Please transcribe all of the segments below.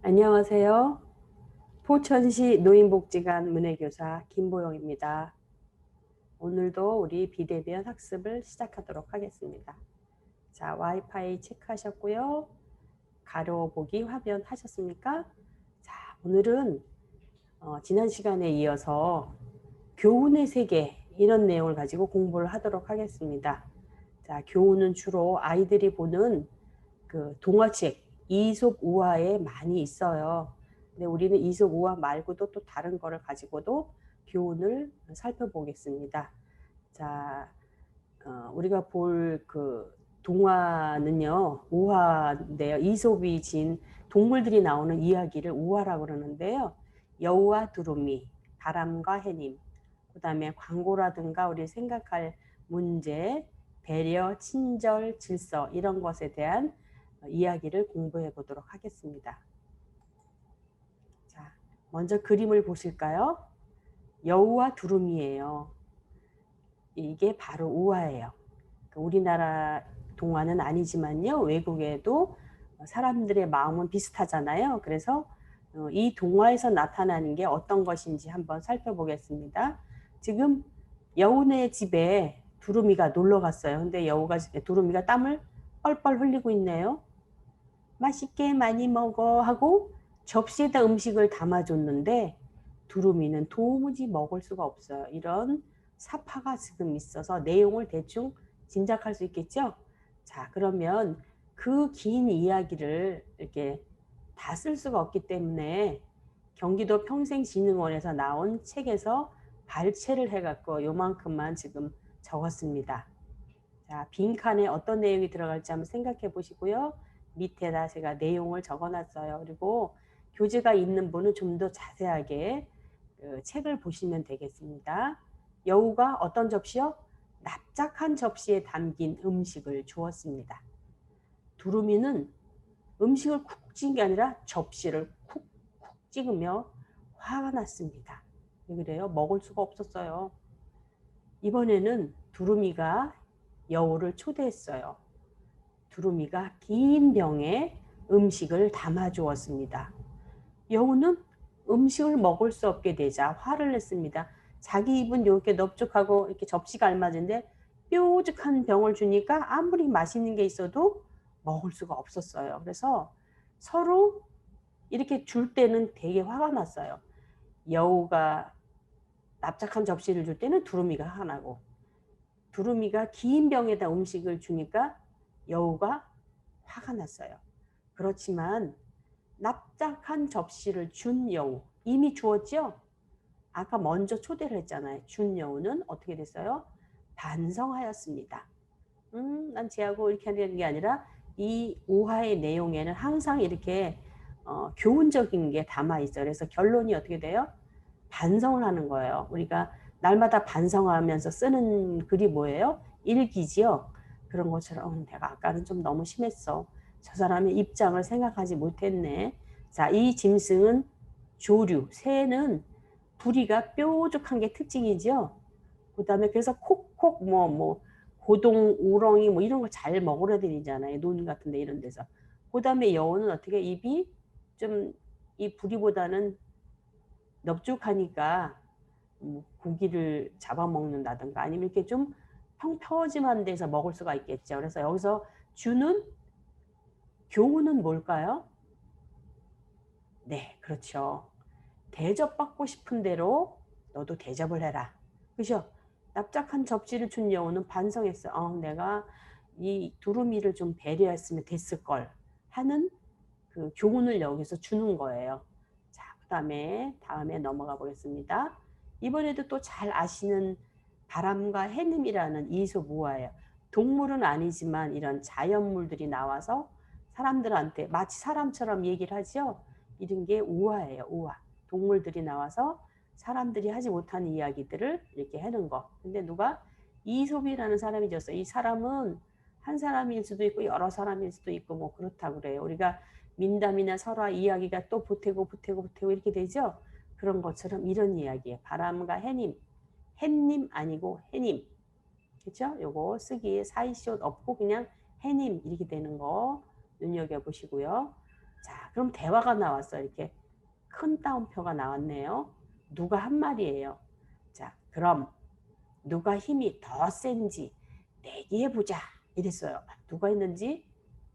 안녕하세요. 포천시 노인복지관 문해교사 김보영입니다. 오늘도 우리 비대면 학습을 시작하도록 하겠습니다. 자, 와이파이 체크하셨고요. 가로 보기 화면 하셨습니까? 자, 오늘은 지난 시간에 이어서 교훈의 세계 이런 내용을 가지고 공부를 하도록 하겠습니다. 자, 교훈은 주로 아이들이 보는 그 동화책 이솝 우화에 많이 있어요. 근데 우리는 이솝 우화 말고도 또 다른 거를 가지고도 교훈을 살펴보겠습니다. 자, 우리가 볼 그 동화는요, 우화인데요. 이솝이 진 동물들이 나오는 이야기를 우화라고 그러는데요. 여우와 두루미, 바람과 해님, 그 다음에 광고라든가 우리 생각할 문제, 배려, 친절, 질서 이런 것에 대한 이야기를 공부해 보도록 하겠습니다. 자, 먼저 그림을 보실까요? 여우와 두루미예요. 이게 바로 우화예요. 우리나라 동화는 아니지만요. 외국에도 사람들의 마음은 비슷하잖아요. 그래서 이 동화에서 나타나는 게 어떤 것인지 한번 살펴보겠습니다. 지금 여우네 집에 두루미가 놀러 갔어요. 근데 두루미가 땀을 뻘뻘 흘리고 있네요. 맛있게 많이 먹어 하고 접시에다 음식을 담아줬는데 두루미는 도무지 먹을 수가 없어요. 이런 사파가 지금 있어서 내용을 대충 짐작할 수 있겠죠? 자, 그러면 그 긴 이야기를 이렇게 다 쓸 수가 없기 때문에 경기도 평생진흥원에서 나온 책에서 발췌를 해갖고 요만큼만 지금 적었습니다. 자, 빈칸에 어떤 내용이 들어갈지 한번 생각해 보시고요. 밑에다 제가 내용을 적어놨어요. 그리고 교재가 있는 분은 좀 더 자세하게 책을 보시면 되겠습니다. 여우가 어떤 접시요? 납작한 접시에 담긴 음식을 주었습니다. 두루미는 음식을 쿡 찍은 게 아니라 접시를 쿡쿡 찍으며 화가 났습니다. 왜 그래요? 먹을 수가 없었어요. 이번에는 두루미가 여우를 초대했어요. 두루미가 긴 병에 음식을 담아 주었습니다. 여우는 음식을 먹을 수 없게 되자 화를 냈습니다. 자기 입은 이렇게 넓적하고 이렇게 접시가 알맞은데 뾰족한 병을 주니까 아무리 맛있는 게 있어도 먹을 수가 없었어요. 그래서 서로 이렇게 줄 때는 되게 화가 났어요. 여우가 납작한 접시를 줄 때는 두루미가 화가 나고, 두루미가 긴 병에다 음식을 주니까 여우가 화가 났어요. 그렇지만 납작한 접시를 준 여우, 이미 주었죠? 아까 먼저 초대를 했잖아요. 준 여우는 어떻게 됐어요? 반성하였습니다. 난 쟤하고 이렇게 하는 게 아니라 이 오화의 내용에는 항상 이렇게 교훈적인 게 담아 있어요. 그래서 결론이 어떻게 돼요? 반성을 하는 거예요. 우리가 날마다 반성하면서 쓰는 글이 뭐예요? 일기지요. 그런 것처럼 내가 아까는 좀 너무 심했어. 저 사람의 입장을 생각하지 못했네. 자, 이 짐승은 조류, 새는 부리가 뾰족한 게 특징이죠. 그 다음에 그래서 콕콕 고동, 우렁이 뭐 이런 거 잘 먹으려 다니잖아요. 논 같은 데 이런 데서. 그 다음에 여우는 어떻게 입이 좀 이 부리보다는 넙죽하니까 고기를 잡아먹는다든가 아니면 이렇게 좀 평평짐한 데서 먹을 수가 있겠죠. 그래서 여기서 주는 교훈은 뭘까요? 네, 그렇죠. 대접받고 싶은 대로 너도 대접을 해라. 그죠? 납작한 접시를 준 여우는 반성했어. 내가 이 두루미를 좀 배려했으면 됐을 걸 하는 그 교훈을 여기서 주는 거예요. 자, 다음에 넘어가 보겠습니다. 이번에도 또 잘 아시는 바람과 해님이라는 이솝우화예요. 동물은 아니지만 이런 자연물들이 나와서 사람들한테 마치 사람처럼 얘기를 하죠. 이런 게 우화예요. 우화. 동물들이 나와서 사람들이 하지 못하는 이야기들을 이렇게 하는 거. 근데 누가 이솝이라는 사람이 졌어요. 이 사람은 한 사람일 수도 있고 여러 사람일 수도 있고 뭐 그렇다고 그래요. 우리가 민담이나 설화 이야기가 또 보태고 이렇게 되죠. 그런 것처럼 이런 이야기예요. 바람과 해님. 햇님 아니고 해님. 그렇죠? 요거 쓰기에 사이시옷 없고 그냥 해님 이렇게 되는 거 눈여겨보시고요. 자, 그럼 대화가 나왔어요. 이렇게 큰 따옴표가 나왔네요. 누가 한 말이에요. 자, 그럼 누가 힘이 더 센지 내기해보자 이랬어요. 누가 했는지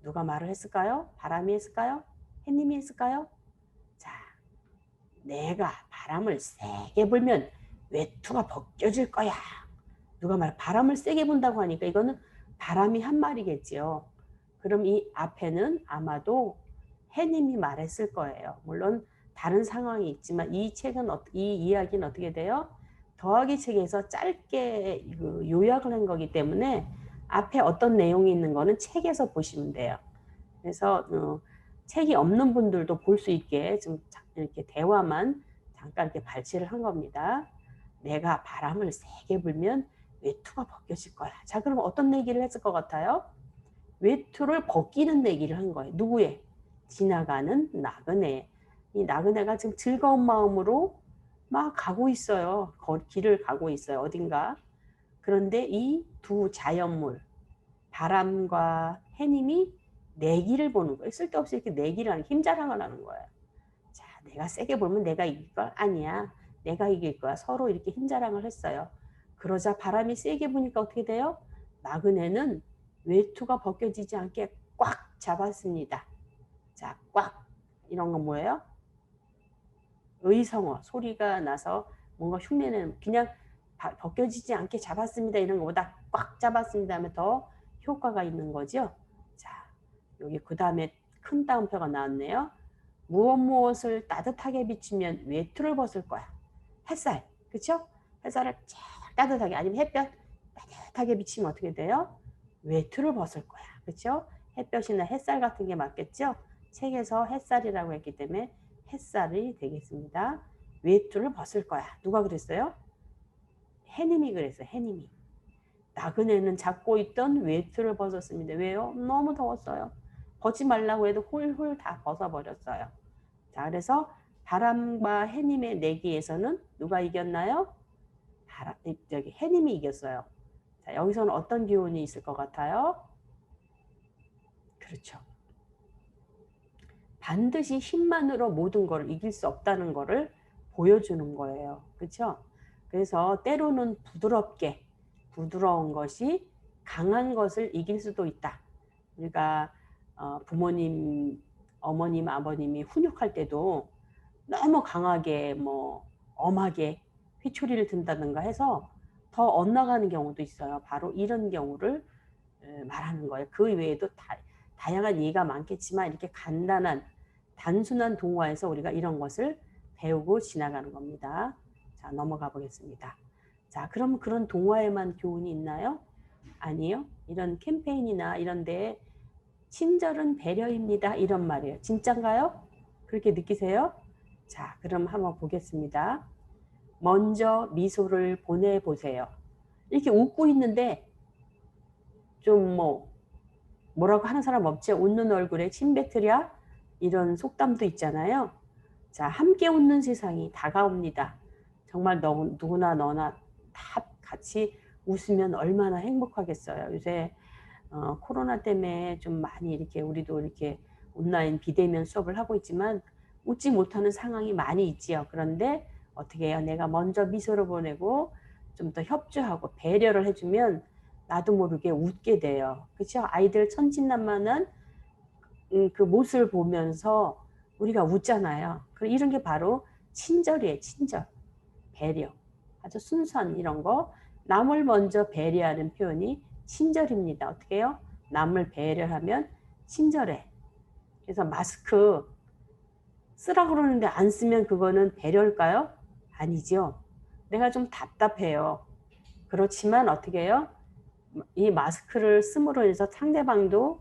누가 말을 했을까요? 바람이 했을까요? 해님이 했을까요? 자, 내가 바람을 세게 불면 외투가 벗겨질 거야. 누가 말 바람을 세게 분다고 하니까 이거는 바람이 한 말이겠지요. 그럼 이 앞에는 아마도 해님이 말했을 거예요. 물론 다른 상황이 있지만 이 책은 이 이야기는 어떻게 돼요? 더하기 책에서 짧게 요약을 한 거기 때문에 앞에 어떤 내용이 있는 거는 책에서 보시면 돼요. 그래서 책이 없는 분들도 볼 수 있게 좀 이렇게 대화만 잠깐 이렇게 발췌를 한 겁니다. 내가 바람을 세게 불면 외투가 벗겨질 거야. 자, 그럼 어떤 얘기를 했을 것 같아요? 외투를 벗기는 얘기를 한 거예요. 누구의? 지나가는 나그네. 이 나그네가 지금 즐거운 마음으로 막 가고 있어요. 길을 가고 있어요. 어딘가. 그런데 이 두 자연물, 바람과 해님이 내기를 보는 거예요. 쓸데없이 이렇게 내기를 하는, 힘자랑을 하는 거예요. 자, 내가 세게 불면 내가 이길 걸? 아니야. 내가 이길 거야. 서로 이렇게 힘자랑을 했어요. 그러자 바람이 세게 부니까 어떻게 돼요? 나그네는 외투가 벗겨지지 않게 꽉 잡았습니다. 자, 꽉. 이런 건 뭐예요? 의성어. 소리가 나서 뭔가 흉내내는, 그냥 벗겨지지 않게 잡았습니다. 이런 것보다 꽉 잡았습니다 하면 더 효과가 있는 거죠. 자, 여기 그 다음에 큰 따옴표가 나왔네요. 무엇을 따뜻하게 비추면 외투를 벗을 거야. 햇살. 그쵸? 햇살을 따뜻하게, 아니면 햇볕 따뜻하게 비치면 어떻게 돼요? 외투를 벗을 거야. 그쵸? 햇볕이나 햇살 같은 게 맞겠죠? 책에서 햇살이라고 했기 때문에 햇살이 되겠습니다. 외투를 벗을 거야. 누가 그랬어요? 해님이 그랬어요. 해님이. 나그네는 잡고 있던 외투를 벗었습니다. 왜요? 너무 더웠어요. 벗지 말라고 해도 훌훌 다 벗어버렸어요. 자, 그래서 바람과 해님의 내기에서는 누가 이겼나요? 해님이 이겼어요. 자, 여기서는 어떤 교훈이 있을 것 같아요? 그렇죠. 반드시 힘만으로 모든 걸 이길 수 없다는 것을 보여주는 거예요. 그렇죠? 그래서 때로는 부드러운 것이 강한 것을 이길 수도 있다. 우리가 부모님, 어머님, 아버님이 훈육할 때도 너무 강하게 엄하게 회초리를 든다든가 해서 더 엇나가는 경우도 있어요. 바로 이런 경우를 말하는 거예요. 그 외에도 다양한 예가 많겠지만 이렇게 간단한 단순한 동화에서 우리가 이런 것을 배우고 지나가는 겁니다. 자, 넘어가 보겠습니다. 자, 그럼 그런 동화에만 교훈이 있나요? 아니요. 이런 캠페인이나 이런 데에 친절은 배려입니다. 이런 말이에요. 진짠가요? 그렇게 느끼세요? 자, 그럼 한번 보겠습니다. 먼저 미소를 보내보세요. 이렇게 웃고 있는데 좀 뭐라고 하는 사람 없죠? 웃는 얼굴에 침 뱉으랴? 이런 속담도 있잖아요. 자, 함께 웃는 세상이 다가옵니다. 정말 누구나 너나 다 같이 웃으면 얼마나 행복하겠어요. 요새 코로나 때문에 좀 많이 이렇게 우리도 이렇게 온라인 비대면 수업을 하고 있지만 웃지 못하는 상황이 많이 있지요. 그런데 어떻게 해요? 내가 먼저 미소를 보내고 좀 더 협조하고 배려를 해주면 나도 모르게 웃게 돼요. 그렇죠? 아이들 천진난만한 그 모습을 보면서 우리가 웃잖아요. 이런 게 바로 친절이에요. 친절, 배려. 아주 순수한 이런 거. 남을 먼저 배려하는 표현이 친절입니다. 어떻게 해요? 남을 배려하면 친절해. 그래서 마스크 쓰라고 그러는데 안 쓰면 그거는 배려일까요? 아니죠. 내가 좀 답답해요. 그렇지만 어떻게 해요? 이 마스크를 씀으로 인해서 상대방도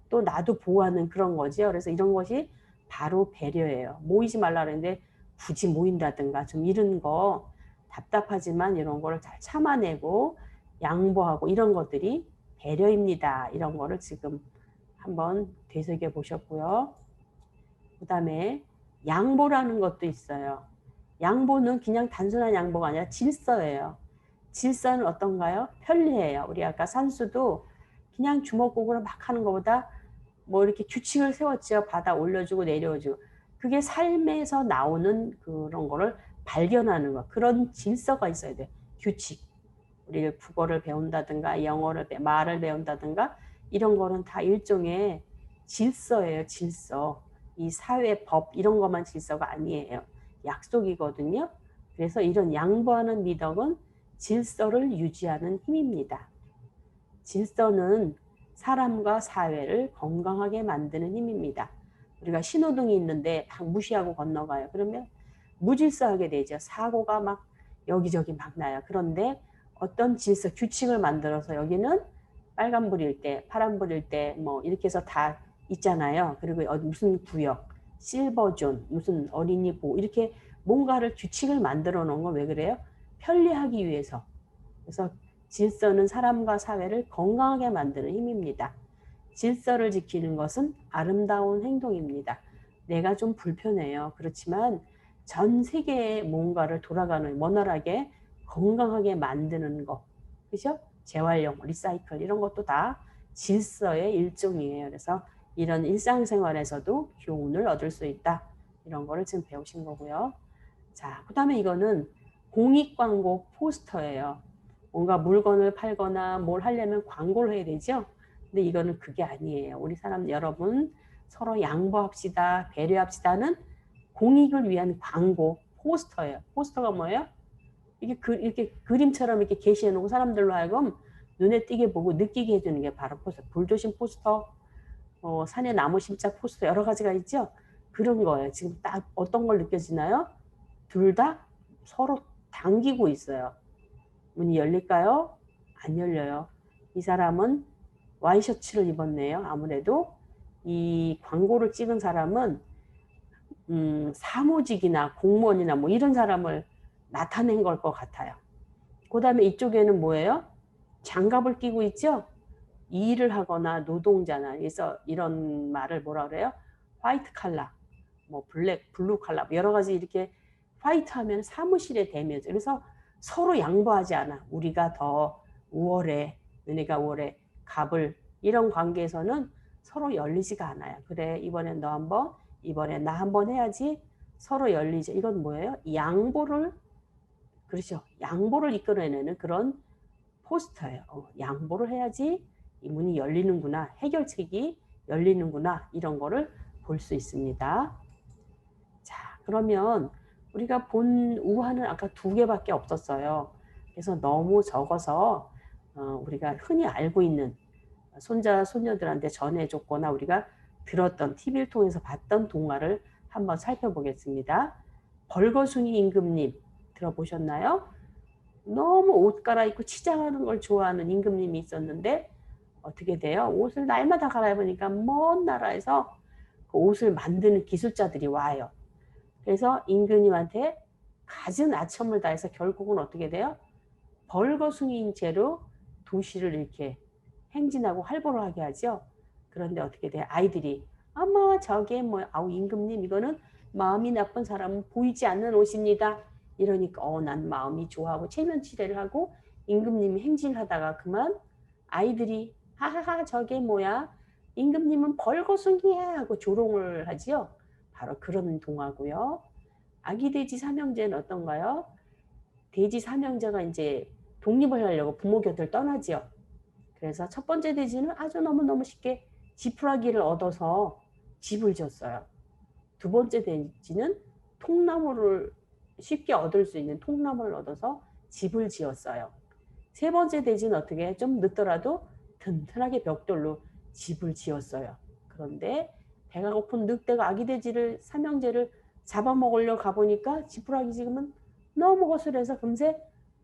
또 나도 보호하는 그런 거죠. 그래서 이런 것이 바로 배려예요. 모이지 말라 그랬는데 굳이 모인다든가 좀 이런 거 답답하지만 이런 거를 잘 참아내고 양보하고 이런 것들이 배려입니다. 이런 거를 지금 한번 되새겨 보셨고요. 그 다음에 양보라는 것도 있어요. 양보는 그냥 단순한 양보가 아니라 질서예요. 질서는 어떤가요? 편리해요. 우리 아까 산수도 그냥 주먹구구로 막 하는 것보다 뭐 이렇게 규칙을 세웠죠. 받아 올려주고 내려주고. 그게 삶에서 나오는 그런 거를 발견하는 거. 그런 질서가 있어야 돼. 규칙. 우리 국어를 배운다든가 영어를 말을 배운다든가 이런 거는 다 일종의 질서예요. 질서. 이 사회 법 이런 것만 질서가 아니에요. 약속이거든요. 그래서 이런 양보하는 미덕은 질서를 유지하는 힘입니다. 질서는 사람과 사회를 건강하게 만드는 힘입니다. 우리가 신호등이 있는데 막 무시하고 건너가요. 그러면 무질서하게 되죠. 사고가 막 여기저기 막 나요. 그런데 어떤 질서, 규칙을 만들어서 여기는 빨간불일 때, 파란불일 때 뭐 이렇게 해서 다 있잖아요. 그리고 무슨 구역, 실버존, 무슨 어린이 보호 이렇게 뭔가를 규칙을 만들어 놓은 건 왜 그래요? 편리하기 위해서. 그래서 질서는 사람과 사회를 건강하게 만드는 힘입니다. 질서를 지키는 것은 아름다운 행동입니다. 내가 좀 불편해요. 그렇지만 전 세계에 뭔가를 돌아가는 원활하게 건강하게 만드는 거. 그죠? 재활용, 리사이클 이런 것도 다 질서의 일종이에요. 그래서 이런 일상생활에서도 교훈을 얻을 수 있다. 이런 거를 지금 배우신 거고요. 자, 그 다음에 이거는 공익광고 포스터예요. 뭔가 물건을 팔거나 뭘 하려면 광고를 해야 되죠. 근데 이거는 그게 아니에요. 우리 사람 여러분 서로 양보합시다, 배려합시다는 공익을 위한 광고 포스터예요. 포스터가 뭐예요? 이렇게 그림처럼 이렇게 게시해 놓고 사람들로 하여금 눈에 띄게 보고 느끼게 해주는 게 바로 포스터. 불조심 포스터, 산에 나무 심자 포스터 여러 가지가 있죠. 그런 거예요. 지금 딱 어떤 걸 느껴지나요? 둘 다 서로 당기고 있어요. 문이 열릴까요? 안 열려요. 이 사람은 와이셔츠를 입었네요. 아무래도 이 광고를 찍은 사람은 사무직이나 공무원이나 뭐 이런 사람을 나타낸 걸 것 같아요. 그 다음에 이쪽에는 뭐예요? 장갑을 끼고 있죠? 일을 하거나 노동자나 그래서 이런 말을 뭐라 그래요? 화이트 칼라, 뭐 블루 칼라 여러 가지 이렇게 화이트 하면 사무실에 대면서 그래서 서로 양보하지 않아. 우리가 더 우월해, 너네가 우월해, 갑을 이런 관계에서는 서로 열리지가 않아요. 그래 이번엔 너 한번, 이번엔 나 한번 해야지 서로 열리죠. 이건 뭐예요? 양보를 그렇죠. 양보를 이끌어내는 그런 포스터예요. 양보를 해야지 이 문이 열리는구나. 해결책이 열리는구나. 이런 거를 볼 수 있습니다. 자, 그러면 우리가 본 우화는 아까 2개밖에 없었어요. 그래서 너무 적어서 우리가 흔히 알고 있는 손자, 손녀들한테 전해줬거나 우리가 들었던 TV를 통해서 봤던 동화를 한번 살펴보겠습니다. 벌거숭이 임금님 들어보셨나요? 너무 옷 갈아입고 치장하는 걸 좋아하는 임금님이 있었는데 어떻게 돼요? 옷을 날마다 갈아입으니까 먼 나라에서 그 옷을 만드는 기술자들이 와요. 그래서 임금님한테 갖은 아첨을 다해서 결국은 어떻게 돼요? 벌거숭이인 채로 도시를 이렇게 행진하고 활보를 하게 하죠. 그런데 어떻게 돼요? 아이들이 어머 저게 뭐 아우 임금님 이거는 마음이 나쁜 사람은 보이지 않는 옷입니다. 이러니까 난 마음이 좋아하고 체면치레를 하고 임금님이 행진하다가 그만 아이들이 하하하 저게 뭐야? 임금님은 벌거숭이야 하고 조롱을 하지요. 바로 그런 동화고요. 아기 돼지 삼형제는 어떤가요? 돼지 삼형제가 이제 독립을 하려고 부모 곁을 떠나지요. 그래서 첫 번째 돼지는 아주 너무너무 쉽게 지푸라기를 얻어서 집을 지었어요. 두 번째 돼지는 통나무를 쉽게 얻을 수 있는 통나무를 얻어서 집을 지었어요. 세 번째 돼지는 어떻게 좀 늦더라도 튼튼하게 벽돌로 집을 지었어요. 그런데 배가 고픈 늑대가 아기 돼지를 삼형제를 잡아먹으려 가보니까 지푸라기 지금은 너무 거슬려서 금세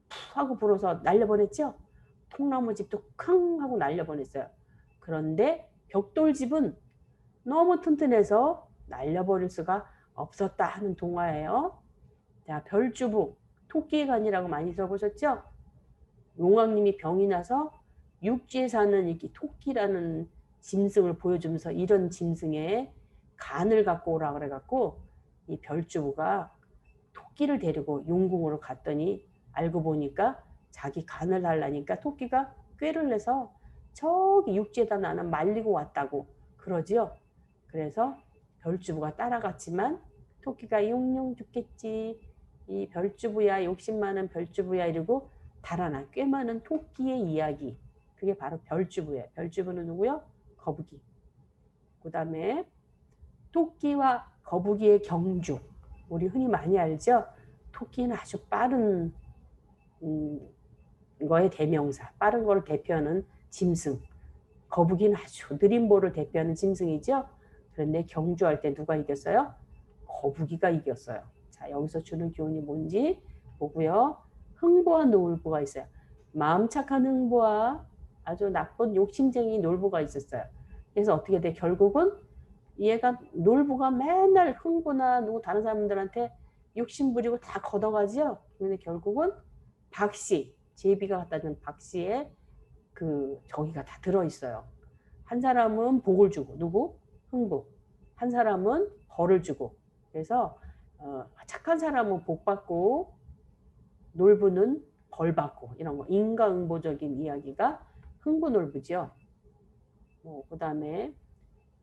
푹 하고 불어서 날려보냈죠. 통나무집도 쾅 하고 날려보냈어요. 그런데 벽돌집은 너무 튼튼해서 날려버릴 수가 없었다 하는 동화예요. 자, 별주부, 토끼의 간이라고 많이 들어보셨죠? 용왕님이 병이 나서 육지에 사는 이렇게 토끼라는 짐승을 보여주면서 이런 짐승의 간을 갖고 오라 그래갖고 이 별주부가 토끼를 데리고 용궁으로 갔더니 알고 보니까 자기 간을 달라니까 토끼가 꾀를 내서 저기 육지에다 나는 말리고 왔다고 그러지요. 그래서 별주부가 따라갔지만 토끼가 용용 죽겠지. 이 별주부야, 욕심 많은 별주부야 이러고 달아나 꽤 많은 토끼의 이야기. 그게 바로 별주부예요. 별주부는 누구요? 거북이. 그 다음에 토끼와 거북이의 경주. 우리 흔히 많이 알죠? 토끼는 아주 빠른 거의 대명사. 빠른 거를 대표하는 짐승. 거북이는 아주 느린 볼을 대표하는 짐승이죠. 그런데 경주할 때 누가 이겼어요? 거북이가 이겼어요. 자, 여기서 주는 교훈이 뭔지 보고요. 흥보와 놀부가 있어요. 마음 착한 흥보와 아주 나쁜 욕심쟁이 놀부가 있었어요. 그래서 어떻게 돼? 결국은 얘가 놀부가 맨날 흥보나 누구 다른 사람들한테 욕심 부리고 다 걷어가지요. 근데 결국은 박씨, 제비가 갖다 준 박씨에 그 저기가 다 들어있어요. 한 사람은 복을 주고 누구? 흥부. 한 사람은 벌을 주고. 그래서 착한 사람은 복 받고 놀부는 벌 받고 이런 거 인과응보적인 이야기가 흥부놀부죠. 그 다음에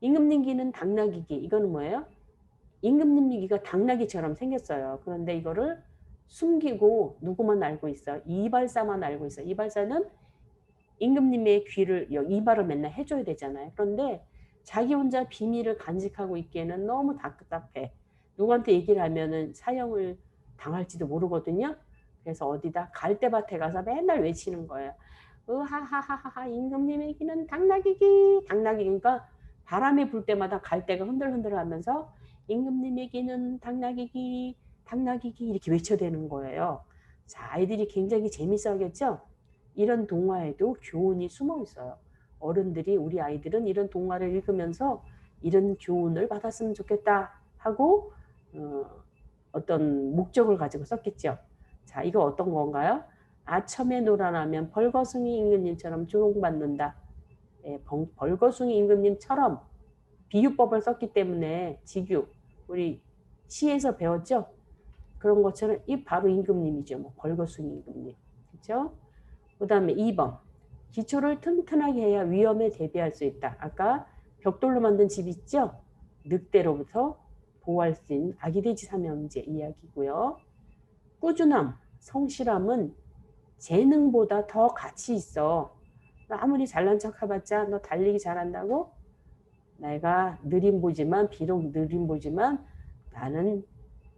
임금님기는 당나귀기. 이거는 뭐예요? 임금님기가 당나귀처럼 생겼어요. 그런데 이거를 숨기고 누구만 알고 있어? 이발사만 알고 있어. 이발사는 임금님의 귀를 이발을 맨날 해줘야 되잖아요. 그런데 자기 혼자 비밀을 간직하고 있기에는 너무 답답해. 누구한테 얘기를 하면은 사형을 당할지도 모르거든요. 그래서 어디다 갈대밭에 가서 맨날 외치는 거예요. 으하하하하 임금님의 귀는 당나귀기. 당나귀 그러니까 바람이 불 때마다 갈대가 흔들흔들 하면서 임금님의 귀는 당나귀기 당나귀기 이렇게 외쳐대는 거예요. 자, 아이들이 굉장히 재밌어 하겠죠? 이런 동화에도 교훈이 숨어 있어요. 어른들이 우리 아이들은 이런 동화를 읽으면서 이런 교훈을 받았으면 좋겠다 하고 어떤 목적을 가지고 썼겠죠. 자, 이거 어떤 건가요? 아첨에 놀아나면 벌거숭이 임금님처럼 조롱받는다. 예, 벌거숭이 임금님처럼 비유법을 썼기 때문에 직유 우리 시에서 배웠죠. 그런 것처럼 이 바로 임금님이죠. 뭐 벌거숭이 임금님. 그렇죠? 그 다음에 2번. 기초를 튼튼하게 해야 위험에 대비할 수 있다. 아까 벽돌로 만든 집 있죠? 늑대로부터 보호할 수 있는 아기돼지 삼형제 이야기고요. 꾸준함, 성실함은 재능보다 더 가치 있어. 아무리 잘난 척 해봤자 너 달리기 잘한다고? 내가 비록 느린 보지만 나는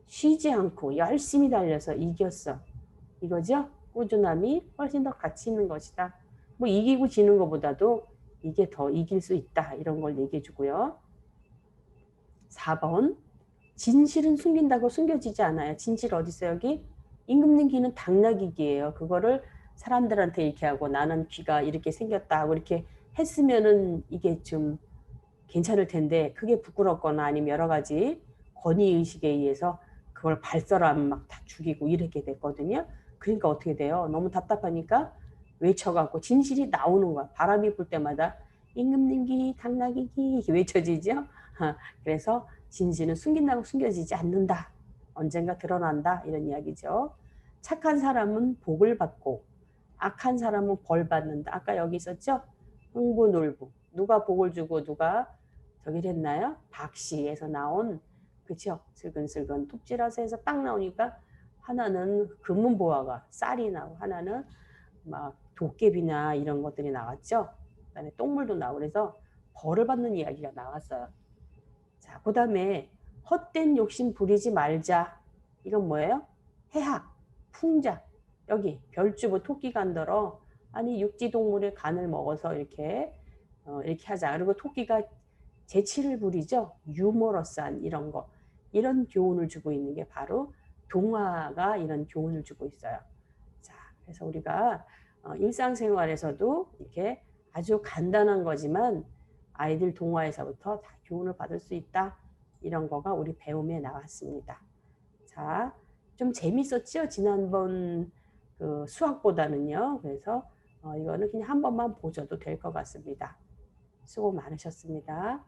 쉬지 않고 열심히 달려서 이겼어. 이거죠? 꾸준함이 훨씬 더 가치 있는 것이다. 뭐 이기고 지는 것보다도 이게 더 이길 수 있다. 이런 걸 얘기해 주고요. 4번. 진실은 숨긴다고 숨겨지지 않아요. 진실 어디 있어요? 여기? 임금님 귀는 당나귀 귀예요. 그거를 사람들한테 이렇게 하고 나는 귀가 이렇게 생겼다 하고 이렇게 했으면은 이게 좀 괜찮을 텐데 그게 부끄럽거나 아니면 여러 가지 권위의식에 의해서 그걸 발설하면 막 다 죽이고 이렇게 됐거든요. 그러니까 어떻게 돼요? 너무 답답하니까 외쳐갖고 진실이 나오는 거야. 바람이 불 때마다 임금님기 당나귀기 이렇게 외쳐지죠. 그래서 진실은 숨긴다고 숨겨지지 않는다. 언젠가 드러난다. 이런 이야기죠. 착한 사람은 복을 받고 악한 사람은 벌 받는다. 아까 여기 있었죠? 흥부놀부. 누가 복을 주고 누가 저기를 했나요? 박씨에서 나온 그쵸? 슬근슬근 톱질화서에서 딱 나오니까 하나는 금은보화가 쌀이 나오고 하나는 막 도깨비나 이런 것들이 나왔죠. 그다음에 똥물도 나오고 그래서 벌을 받는 이야기가 나왔어요. 자, 그다음에 헛된 욕심 부리지 말자. 이건 뭐예요? 해학, 풍자. 여기 별주부 토끼간더러 아니 육지동물의 간을 먹어서 이렇게 하자. 그리고 토끼가 재치를 부리죠. 유머러스한 이런 거. 이런 교훈을 주고 있는 게 바로 동화가 이런 교훈을 주고 있어요. 자, 그래서 우리가 일상생활에서도 이렇게 아주 간단한 거지만 아이들 동화에서부터 다 교훈을 받을 수 있다. 이런 거가 우리 배움에 나왔습니다. 자, 좀 재밌었죠? 지난번 그 수학보다는요. 그래서 이거는 그냥 한 번만 보셔도 될 것 같습니다. 수고 많으셨습니다.